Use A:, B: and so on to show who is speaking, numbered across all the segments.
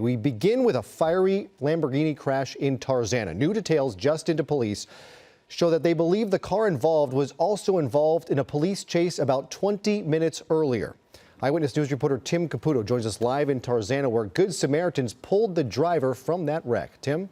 A: We begin with a fiery Lamborghini crash in Tarzana. New details just into police show that they believe the car involved was also involved in a police chase about 20 minutes earlier. Eyewitness News reporter Tim Caputo joins us live in Tarzana, where Good Samaritans pulled the driver from that wreck. Tim?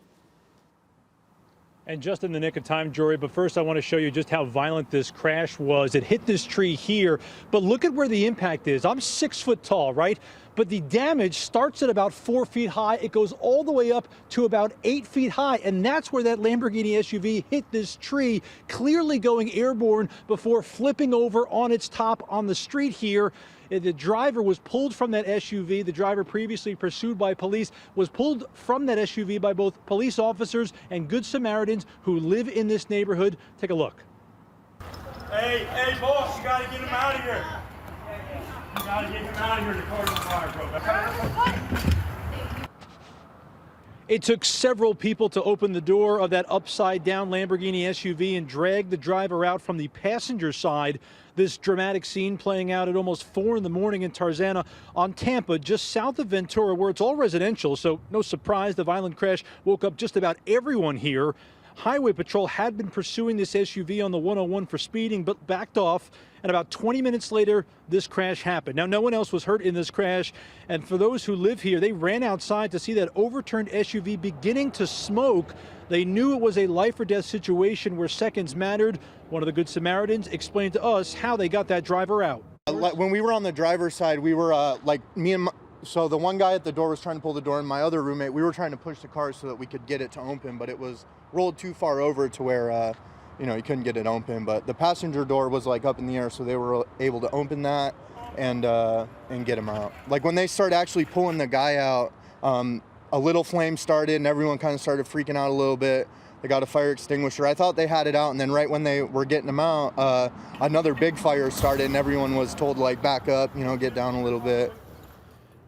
B: And just in the nick of time, Jory, but first I want to show you just how violent this crash was. It hit this tree here, but look at where the impact is. I'm 6 foot tall, right? But the damage starts at about 4 feet high. It goes all the way up to about 8 feet high, and that's where that Lamborghini SUV hit this tree, clearly going airborne before flipping over on its top on the street here. The driver was pulled from that SUV. The driver, previously pursued by police, was pulled from that SUV by both police officers and Good Samaritans who live in this neighborhood. Take a look.
C: Hey, boss, you gotta get him out of here. You gotta get him out of here. The car's on fire, bro.
B: It took several people to open the door of that upside-down Lamborghini SUV and drag the driver out from the passenger side. This dramatic scene playing out at almost 4 in the morning in Tarzana on Tampa, just south of Ventura, where it's all residential, so no surprise the violent crash woke up just about everyone here. Highway Patrol had been pursuing this SUV on the 101 for speeding, but backed off. And about 20 minutes later, this crash happened. Now, no one else was hurt in this crash. And for those who live here, they ran outside to see that overturned SUV beginning to smoke. They knew it was a life or death situation where seconds mattered. One of the Good Samaritans explained to us how they got that driver out.
D: When we were on the driver's side, we were so the one guy at the door was trying to pull the door, and my other roommate, we were trying to push the car so that we could get it to open, but it was rolled too far over to where, you couldn't get it open. But the passenger door was up in the air, so they were able to open that and get him out. When they started actually pulling the guy out, a little flame started and everyone kind of started freaking out a little bit. They got a fire extinguisher. I thought they had it out, and then right when they were getting him out, another big fire started, and everyone was told to back up, get down a little bit.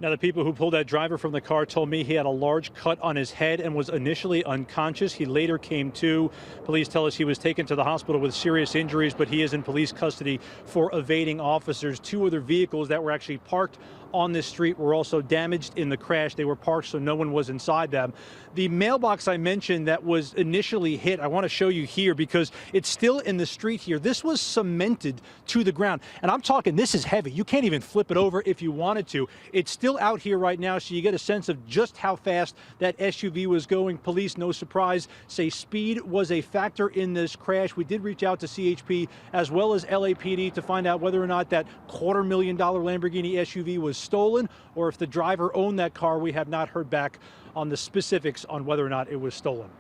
B: Now, the people who pulled that driver from the car told me he had a large cut on his head and was initially unconscious. He later came to. Police tell us he was taken to the hospital with serious injuries, but he is in police custody for evading officers. 2 other vehicles that were actually parked on this street were also damaged in the crash. They were parked so no one was inside them. The mailbox I mentioned that was initially hit, I want to show you here because it's still in the street here. This was cemented to the ground. And I'm talking, this is heavy. You can't even flip it over if you wanted to. It's still out here right now, so you get a sense of just how fast that SUV was going. Police, no surprise, say speed was a factor in this crash. We did reach out to CHP as well as LAPD to find out whether or not that $250,000 Lamborghini SUV was stolen or if the driver owned that car. We have not heard back on the specifics on whether or not it was stolen.